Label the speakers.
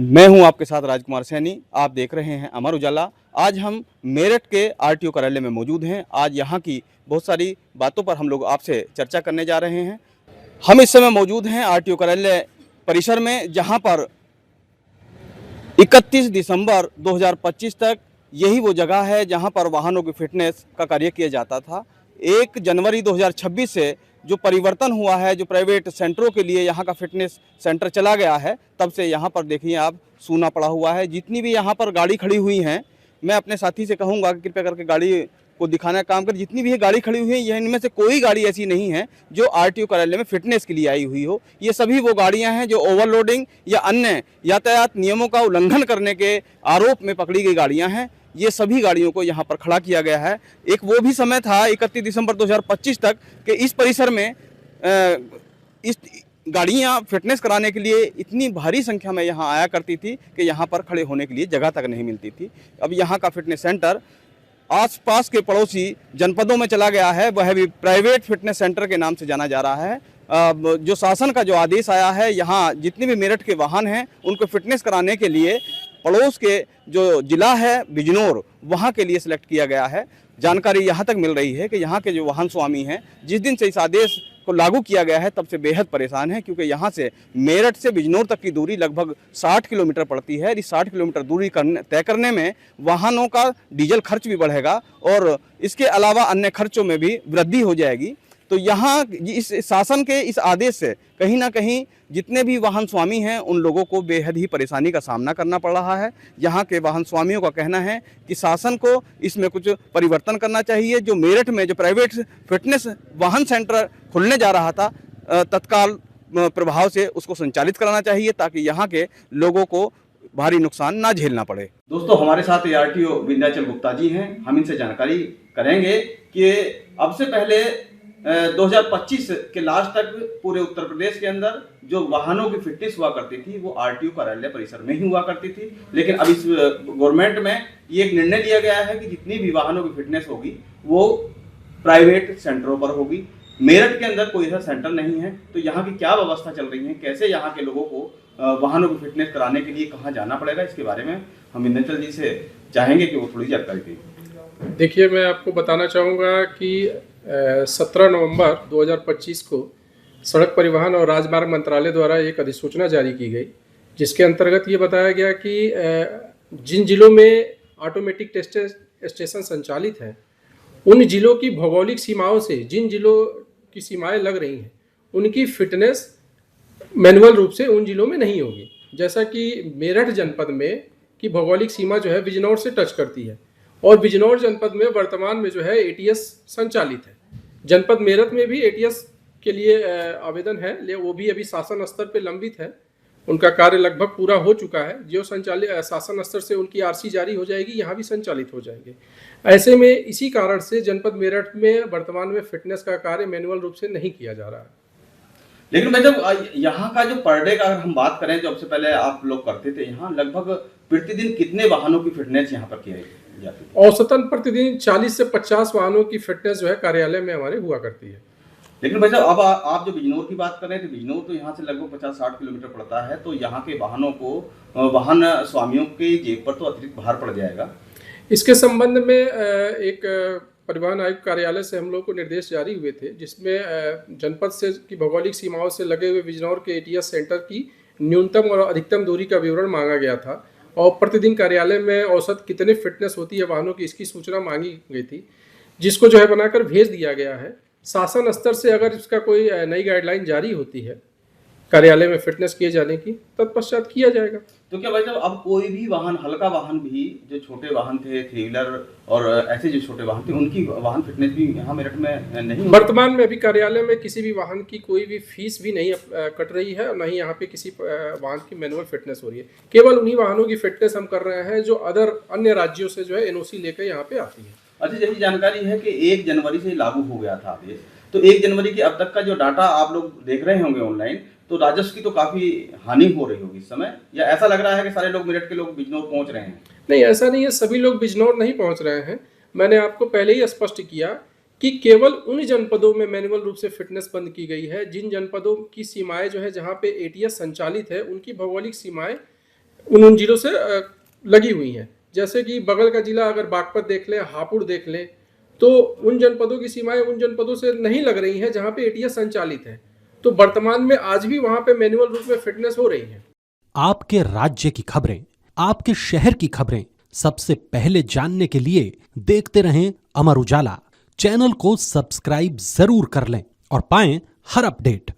Speaker 1: मैं हूं आपके साथ राजकुमार सैनी। आप देख रहे हैं अमर उजाला। आज हम मेरठ के आरटीओ कार्यालय में मौजूद हैं। आज यहां की बहुत सारी बातों पर हम लोग आपसे चर्चा करने जा रहे हैं। हम इस समय मौजूद हैं आरटीओ कार्यालय परिसर में, जहां पर 31 दिसंबर 2025 तक यही वो जगह है जहां पर वाहनों की फिटनेस का कार्य किया जाता था। 1 जनवरी 2026 से जो परिवर्तन हुआ है, जो प्राइवेट सेंटरों के लिए यहाँ का फिटनेस सेंटर चला गया है, तब से यहाँ पर देखिए आप सूना पड़ा हुआ है। जितनी भी यहाँ पर गाड़ी खड़ी हुई हैं, मैं अपने साथी से कहूँगा कि कृपया करके गाड़ी को दिखाने का काम कर। जितनी भी ये गाड़ी खड़ी हुई है, यह इनमें से कोई गाड़ी ऐसी नहीं है जो आरटीओ कार्यालय में फिटनेस के लिए आई हुई हो। ये सभी वो गाड़ियां हैं जो ओवरलोडिंग या अन्य यातायात नियमों का उल्लंघन करने के आरोप में पकड़ी गई गाड़ियां हैं। ये सभी गाड़ियों को यहाँ पर खड़ा किया गया है। एक वो भी समय था 31 दिसंबर 2025 तक कि इस परिसर में इस गाड़ियाँ फिटनेस कराने के लिए इतनी भारी संख्या में यहाँ आया करती थी कि यहाँ पर खड़े होने के लिए जगह तक नहीं मिलती थी। अब यहाँ का फिटनेस सेंटर आसपास के पड़ोसी जनपदों में चला गया है। वह भी प्राइवेट फिटनेस सेंटर के नाम से जाना जा रहा है। जो शासन का जो आदेश आया है, यहाँ जितने भी मेरठ के वाहन हैं उनको फिटनेस कराने के लिए पड़ोस के जो जिला है बिजनौर, वहाँ के लिए सिलेक्ट किया गया है। जानकारी यहाँ तक मिल रही है कि यहाँ के जो वाहन स्वामी हैं, जिस दिन से इस आदेश को लागू किया गया है तब से बेहद परेशान हैं, क्योंकि यहाँ से मेरठ से बिजनौर तक की दूरी लगभग 60 किलोमीटर पड़ती है। इस 60 किलोमीटर दूरी तय करने में वाहनों का डीजल खर्च भी बढ़ेगा और इसके अलावा अन्य खर्चों में भी वृद्धि हो जाएगी। तो यहाँ इस शासन के इस आदेश से कहीं ना कहीं जितने भी वाहन स्वामी हैं उन लोगों को बेहद ही परेशानी का सामना करना पड़ रहा है। यहाँ के वाहन स्वामियों का कहना है कि शासन को इसमें कुछ परिवर्तन करना चाहिए। जो मेरठ में जो प्राइवेट फिटनेस वाहन सेंटर खुलने जा रहा था, तत्काल प्रभाव से उसको संचालित कराना चाहिए ताकि यहाँ के लोगों को भारी नुकसान ना झेलना पड़े। दोस्तों, हमारे साथ आरटीओ विंध्याचल गुप्ता जी हैं। हम इनसे जानकारी करेंगे कि अब से पहले 2025 के लास्ट तक पूरे उत्तर प्रदेश के अंदर जो वाहनों की फिटनेस हुआ करती थी वो आरटीओ कार्यालय परिसर में ही हुआ करती थी। लेकिन अब इस गवर्नमेंट में ये एक निर्णय लिया गया है कि जितनी भी वाहनों की फिटनेस होगी वो प्राइवेट सेंटरों पर होगी। मेरठ के अंदर कोई ऐसा सेंटर नहीं है। तो यहाँ की क्या व्यवस्था चल रही है, कैसे यहाँ के लोगों को वाहनों की फिटनेस कराने के लिए कहाँ जाना पड़ेगा, इसके बारे में हम विंध्याचल जी से चाहेंगे कि वो थोड़ी जानकारी दें।
Speaker 2: देखिए, मैं आपको बताना चाहूँगा कि 17 नवंबर 2025 को सड़क परिवहन और राजमार्ग मंत्रालय द्वारा एक अधिसूचना जारी की गई, जिसके अंतर्गत ये बताया गया कि जिन जिलों में ऑटोमेटिक टेस्ट स्टेशन संचालित हैं उन जिलों की भौगोलिक सीमाओं से जिन जिलों की सीमाएं लग रही हैं उनकी फिटनेस मैनुअल रूप से उन जिलों में नहीं होगी। जैसा कि मेरठ जनपद में की भौगोलिक सीमा जो है बिजनौर से टच करती है और बिजनौर जनपद में वर्तमान में जो है एटीएस संचालित है। जनपद मेरठ में भी एटीएस के लिए आवेदन है, ले वो भी अभी शासन स्तर पे लंबित है। उनका कार्य लगभग पूरा हो चुका है। जो संचालित शासन स्तर से उनकी आरसी जारी हो जाएगी, यहाँ भी संचालित हो जाएंगे। ऐसे में इसी कारण से जनपद मेरठ में वर्तमान में फिटनेस का कार्य मैनुअल रूप से नहीं किया जा रहा है।
Speaker 1: लेकिन भाई, जब यहाँ का जो पर डे का अगर हम बात करें, जो अब से पहले आप लोग करते थे, यहाँ लगभग प्रतिदिन कितने वाहनों की फिटनेस यहाँ पर की जाती है?
Speaker 2: औसतन प्रतिदिन 40 से 50 वाहनों की फिटनेस जो है कार्यालय में हमारे हुआ करती है।
Speaker 1: लेकिन भाई साहब, अब आप जो बिजनौर की बात कर रहे थे, बिजनौर तो यहाँ से लगभग 50-60 किलोमीटर पड़ता है। तो यहाँ के वाहनों को वाहन स्वामियों के जेब पर तो अतिरिक्त भार पड़ जाएगा।
Speaker 2: इसके संबंध में एक परिवहन आयुक्त कार्यालय से हम लोग को निर्देश जारी हुए थे, जिसमें जनपद से की भौगोलिक सीमाओं से लगे हुए बिजनौर के एटीएस सेंटर की न्यूनतम और अधिकतम दूरी का विवरण मांगा गया था और प्रतिदिन कार्यालय में औसत कितनी फिटनेस होती है वाहनों की, इसकी सूचना मांगी गई थी, जिसको जो है बनाकर भेज दिया गया है। शासन स्तर से अगर इसका कोई नई गाइडलाइन जारी होती है कार्यालय में फिटनेस किए जाने की, तत्पश्चात किया जाएगा।
Speaker 1: तो क्या भाई साहब, अब कोई भी वाहन, हल्का वाहन भी, जो छोटे वाहन थे, थ्री व्हीलर और ऐसे जो छोटे वाहन थे, उनकी वाहन फिटनेस भी यहाँ मेरठ में नहीं?
Speaker 2: वर्तमान में अभी कार्यालय में किसी भी वाहन की कोई भी फीस भी नहीं कट रही है और नहीं यहाँ पे किसी वाहन की मैनुअल फिटनेस हो रही है। केवल उन्हीं वाहनों की फिटनेस हम कर रहे हैं जो अन्य राज्यों से जो है एनओसी लेकर यहाँ पे आती है।
Speaker 1: अच्छा, जैसी जानकारी है कि 1 जनवरी से लागू हो गया था आदेश, तो 1 जनवरी के अब तक का जो डाटा आप लोग देख रहे होंगे ऑनलाइन, तो राजस्व की तो काफी हानि हो रही होगी इस समय, या ऐसा लग रहा है कि सारे लोग, मेरठ के लोग बिजनौर पहुंच रहे हैं?
Speaker 2: नहीं, ऐसा नहीं है, सभी लोग बिजनौर नहीं पहुंच रहे हैं। मैंने आपको पहले ही स्पष्ट किया कि केवल उन जनपदों में मैनुअल रूप से फिटनेस बंद की गई है जिन जनपदों की सीमाएं जो है जहां पे एटीएस संचालित है उनकी भौगोलिक सीमाएं उन जिलों से लगी हुई हैं। जैसे कि बगल का जिला अगर बागपत देख लें, हापुड़ देख लें, तो उन जनपदों की सीमाएं उन जनपदों से नहीं लग रही हैं जहां पे एटीएस संचालित है। तो वर्तमान में आज भी वहां पे मैनुअल रूप में फिटनेस हो रही है।
Speaker 3: आपके राज्य की खबरें, आपके शहर की खबरें सबसे पहले जानने के लिए देखते रहें अमर उजाला। चैनल को सब्सक्राइब जरूर कर लें और पाएं हर अपडेट।